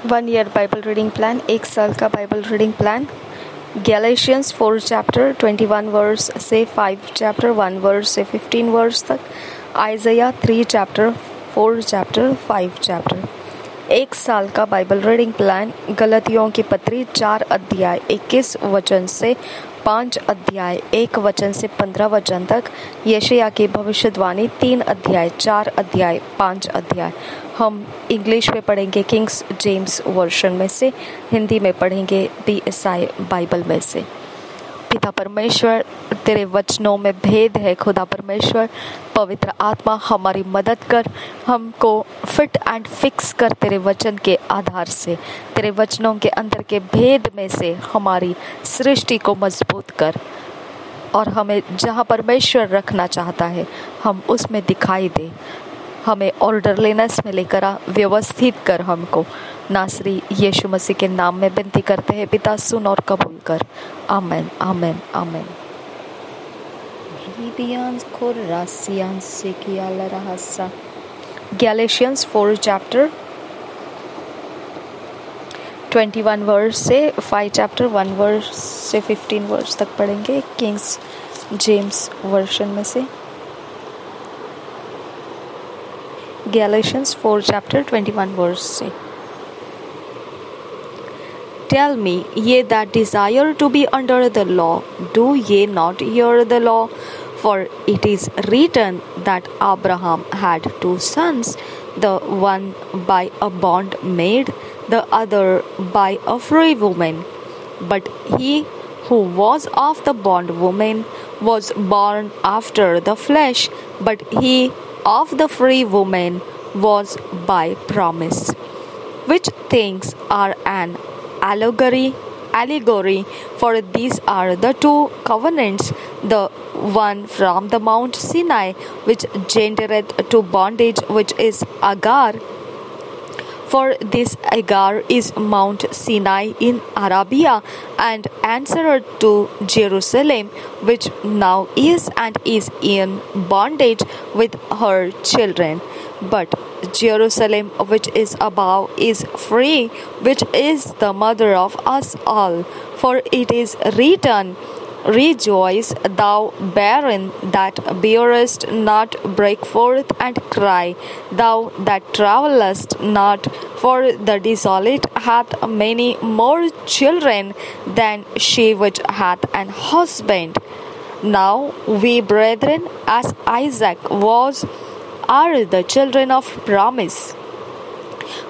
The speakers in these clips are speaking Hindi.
1 year बाइबल रीडिंग प्लान, 1 साल का Bible reading plan. Galatians 4 chapter 21 verse से 5 चैप्टर 1 वर्स से 15 वर्स तक। आइज़ाया 3 चैप्टर 4 चैप्टर 5 चैप्टर। 1 साल का बाइबल रीडिंग प्लान। गलतियों की पत्री 4 अध्याय 21 वचन से 5 अध्याय 1 वचन से 15 वचन तक। यशायाह की भविष्यवाणी 3 अध्याय 4 अध्याय 5 अध्याय। हम इंग्लिश में पढ़ेंगे किंग्स जेम्स वर्शन में से, हिंदी में पढ़ेंगे BSI बाइबल में से। पिता परमेश्वर, तेरे वचनों में भेद है। खुदा परमेश्वर, पवित्र आत्मा हमारी मदद कर, हमको फिट एंड फिक्स कर तेरे वचन के आधार से। तेरे वचनों के अंदर के भेद में से हमारी सृष्टि को मजबूत कर और हमें जहाँ परमेश्वर रखना चाहता है हम उसमें दिखाई दे। हमें ऑर्डरलीनेस में लेकर आ, व्यवस्थित कर हमको। नासरी यीशु मसीह के नाम में विनती करते हैं पिता, सुन और कबूल कर। आमेन आमेन आमेन। गैलेशियंस 4 चैप्टर 21 वर्स से 5 चैप्टर 1 वर्स से 15 वर्स तक पढ़ेंगे किंग्स जेम्स वर्शन में से। Galatians 4 chapter 21 verse से। Tell me, ye that desire to be under the law, do ye not hear the law? For it is written that Abraham had 2 sons, the one by a bondmaid, the other by a free woman. But he who was of the bondwoman was born after the flesh, but he of the free woman was by promise. Which things are an allegory, for these are the 2 covenants, the one from the Mount Sinai, which gendereth to bondage, which is Agar. For this Agar is Mount Sinai in Arabia, and answered to Jerusalem, which now is and is in bondage with her children. But Jerusalem which is above is free, which is the mother of us all. For it is written, Rejoice, thou barren that bearest not, break forth and cry, thou that travellest not, for the desolate hath many more children than she which hath an husband. Now we, brethren, as Isaac was, are the children of promise.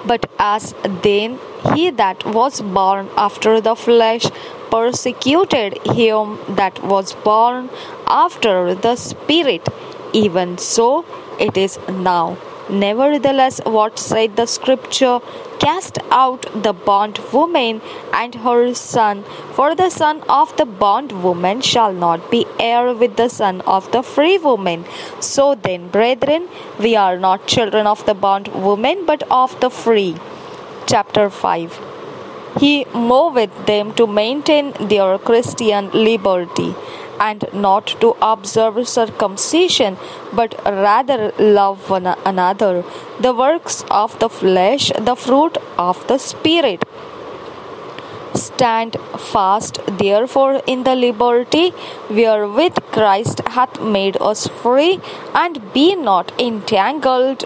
But as then he that was born after the flesh persecuted him that was born after the Spirit, even so it is now. Nevertheless, what saith the Scripture? Cast out the bondwoman and her son, for the son of the bondwoman shall not be heir with the son of the free woman. So then, brethren, we are not children of the bondwoman, but of the free. Chapter 5. He moveth them to maintain their Christian liberty, and not to observe circumcision, but rather love one another, the works of the flesh, the fruit of the Spirit. Stand fast therefore in the liberty wherewith Christ hath made us free, and be not entangled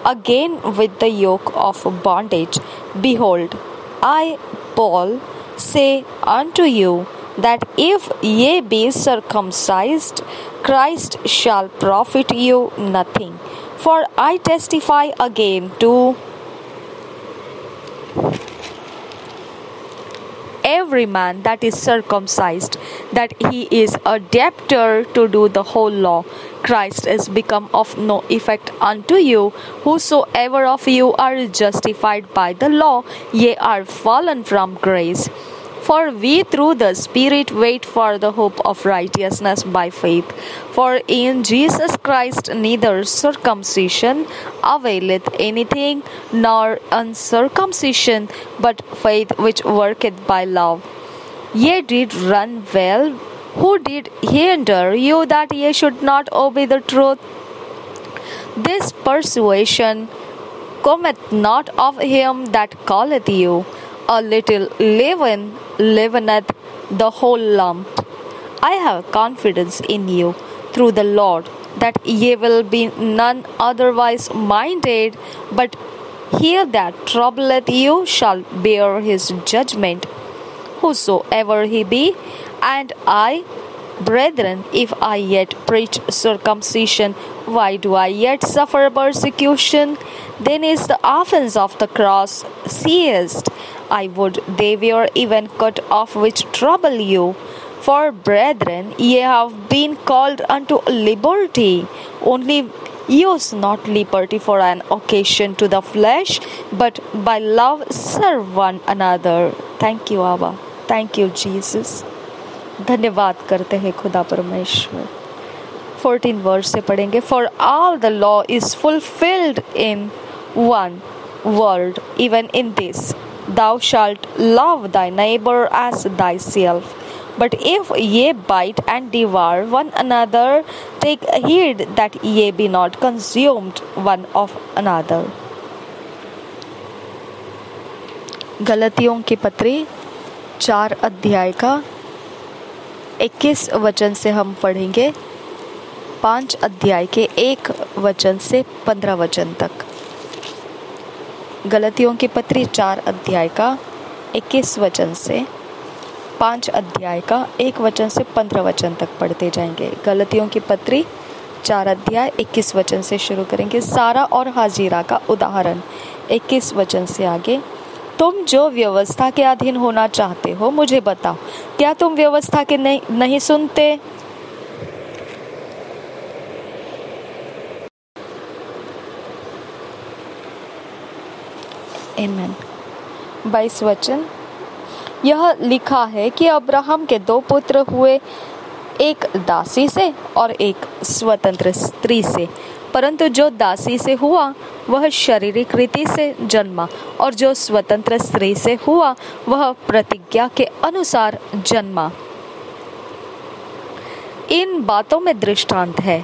again with the yoke of bondage. Behold, I, Paul, say unto you, that if ye be circumcised, Christ shall profit you nothing. For I testify again to every man that is circumcised, that he is a debtor to do the whole law. Christ is become of no effect unto you. Whosoever of you are justified by the law, ye are fallen from grace. For we through the Spirit wait for the hope of righteousness by faith. For in Jesus Christ neither circumcision availeth anything, nor uncircumcision, but faith which worketh by love. Ye did run well. Who did hinder you that ye should not obey the truth? This persuasion cometh not of him that calleth you. A little leaven leaveneth the whole lump. I have confidence in you through the Lord, that ye will be none otherwise minded, but he that troubleth you shall bear his judgment, whosoever he be. And I, brethren, if I yet preach circumcision, why do I yet suffer persecution? Then is the offense of the cross ceased. I would they were even cut off which trouble you. For, brethren, ye have been called unto liberty. Only use not liberty for an occasion to the flesh, but by love serve one another. Thank you, Abba. Thank you, Jesus. धन्यवाद करते हैं खुदा परमेश्वर। 14 वर्स से पढ़ेंगे। For all the law is fulfilled in one word, even in this, thou shalt love thy neighbor as thyself. But if ye bite and devour one another, take heed that ye be not consumed one of another. गलतियों की पत्री 4 अध्याय का 21 वचन से हम पढ़ेंगे 5 अध्याय के 1 वचन से 15 वचन तक। गलतियों की पत्री 4 अध्याय का 21 वचन से 5 अध्याय का 1 वचन से 15 वचन तक पढ़ते जाएंगे। गलतियों की पत्री 4 अध्याय 21 वचन से शुरू करेंगे। सारा और हाजिरा का उदाहरण 21 वचन से आगे। तुम जो व्यवस्था के अधीन होना चाहते हो मुझे बताओ, क्या तुम व्यवस्था के नहीं सुनते? आमीन। 22 वचन। यह लिखा है कि अब्राहम के 2 पुत्र हुए, एक दासी से और एक स्वतंत्र स्त्री से। परंतु जो दासी से हुआ वह शारीरिक रीति से जन्मा, और जो स्वतंत्र स्त्री से हुआ वह प्रतिज्ञा के अनुसार जन्मा। इन बातों में दृष्टांत है।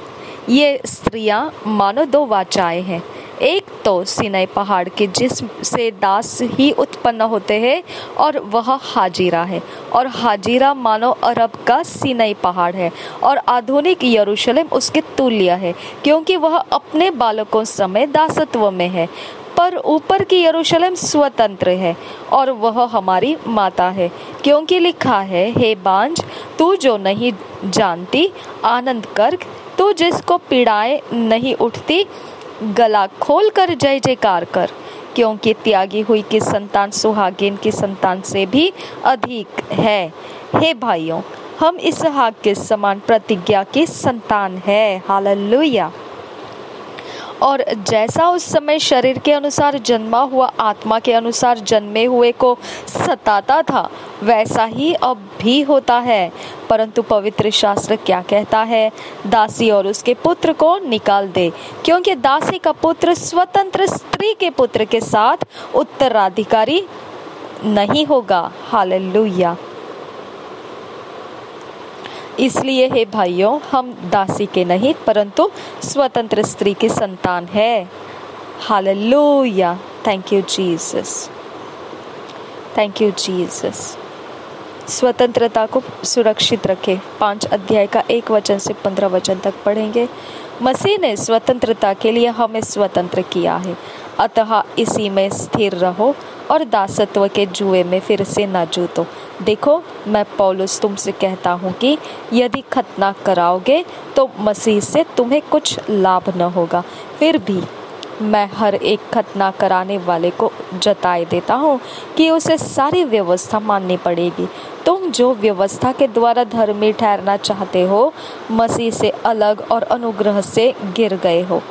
ये स्त्रियां मानो 2 वाचाएं हैं। एक तो सीनै पहाड़ के जिससे दास ही उत्पन्न होते हैं, और वह हाजिरा है। और हाजिरा मानो अरब का सीनै पहाड़ है, और आधुनिक यरूशलेम उसके तुल्य है, क्योंकि वह अपने बालकों समेत दासत्व में है। पर ऊपर की यरूशलेम स्वतंत्र है, और वह हमारी माता है, क्योंकि लिखा है, हे बांझ, तू जो नहीं जानती आनंद कर, तू जिसको पीड़ाएं नहीं उठती, गला खोल कर जय जयकार कर, क्योंकि त्यागी हुई की संतान सुहागिन की संतान से भी अधिक है। हे भाइयों, हम इसहाक के समान प्रतिज्ञा की संतान है। हालेलुया। और जैसा उस समय शरीर के अनुसार जन्मा हुआ आत्मा के अनुसार जन्मे हुए को सताता था, वैसा ही अब भी होता है। परंतु पवित्र शास्त्र क्या कहता है? दासी और उसके पुत्र को निकाल दे, क्योंकि दासी का पुत्र स्वतंत्र स्त्री के पुत्र के साथ उत्तराधिकारी नहीं होगा। हालेलुया। इसलिए हे भाइयों, हम दासी के नहीं परंतु स्वतंत्र स्त्री की संतान है। Hallelujah. Thank you Jesus. Thank you Jesus. स्वतंत्रता को सुरक्षित रखें। 5 अध्याय का 1 वचन से 15 वचन तक पढ़ेंगे। मसीह ने स्वतंत्रता के लिए हमें स्वतंत्र किया है, अतः इसी में स्थिर रहो और दासत्व के जुए में फिर से न जूतो। देखो, मैं पौलुस तुमसे कहता हूँ कि यदि खतना कराओगे तो मसीह से तुम्हें कुछ लाभ न होगा। फिर भी मैं हर एक खतना कराने वाले को जताए देता हूँ कि उसे सारी व्यवस्था माननी पड़ेगी। तुम जो व्यवस्था के द्वारा धर्मी ठहरना चाहते हो, मसीह से अलग और अनुग्रह से गिर गए हो,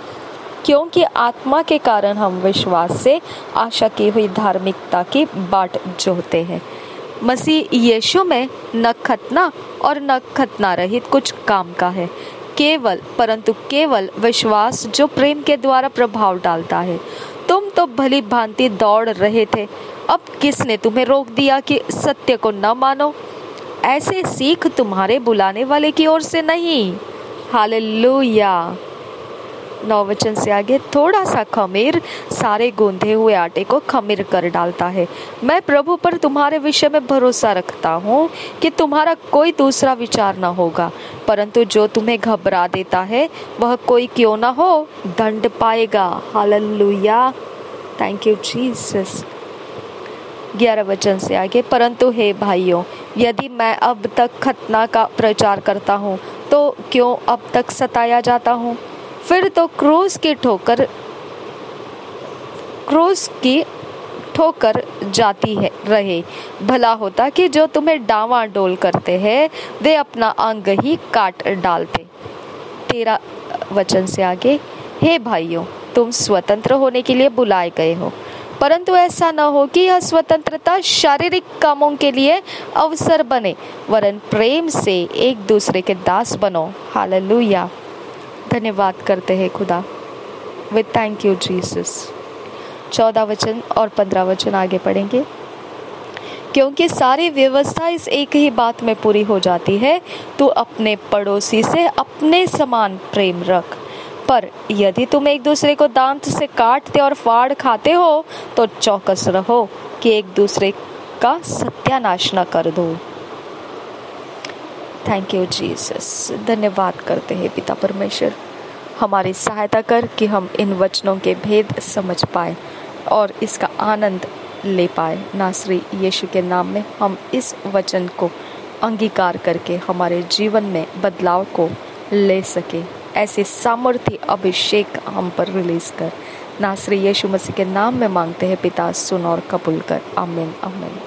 क्योंकि आत्मा के कारण हम विश्वास से आशा की हुई धार्मिकता की बाट जोहते हैं। मसीह यीशु में न खतना और न खतना रहित कुछ काम का है, परंतु केवल विश्वास जो प्रेम के द्वारा प्रभाव डालता है। तुम तो भली भांति दौड़ रहे थे, अब किसने तुम्हें रोक दिया कि सत्य को न मानो? ऐसे सीख तुम्हारे बुलाने वाले की ओर से नहीं। हालेलुया। 9 वचन से आगे, थोड़ा सा खमीर सारे गूंधे हुए आटे को खमीर कर डालता है। मैं प्रभु पर तुम्हारे विषय में भरोसा रखता हूँ कि तुम्हारा कोई दूसरा विचार न होगा, परंतु जो तुम्हें घबरा देता है वह कोई क्यों न हो दंड पाएगा। Hallelujah, thank you Jesus. 11 वचन से आगे, परंतु हे भाइयों, यदि मैं अब तक खतना का प्रचार करता हूँ तो क्यों अब तक सताया जाता हूँ? फिर तो क्रूस की ठोकर जाती है रहे। भला होता कि जो तुम्हें डांवाडोल करते हैं वे अपना अंग ही काट डालते। 13 वचन से आगे, हे भाइयों, तुम स्वतंत्र होने के लिए बुलाए गए हो, परंतु ऐसा न हो कि यह स्वतंत्रता शारीरिक कामों के लिए अवसर बने, वरन प्रेम से एक दूसरे के दास बनो। हालेलुया, धन्यवाद करते हैं खुदा। वे थैंक यू जीसस। 14 वचन और 15 वचन आगे पढ़ेंगे। क्योंकि सारी व्यवस्था इस एक ही बात में पूरी हो जाती है, तू अपने पड़ोसी से अपने समान प्रेम रख। पर यदि तुम एक दूसरे को दांत से काटते और फाड़ खाते हो तो चौकस रहो कि एक दूसरे का सत्यानाश न कर दो। Thank you Jesus. धन्यवाद करते हैं पिता परमेश्वर, हमारी सहायता कर कि हम इन वचनों के भेद समझ पाए और इसका आनंद ले पाए। नासरी यीशु के नाम में हम इस वचन को अंगीकार करके हमारे जीवन में बदलाव को ले सके। ऐसे सामर्थ्य अभिषेक हम पर रिलीज कर। नासरी यीशु मसीह के नाम में मांगते हैं पिता, सुन और कबूल कर। आमीन आमीन।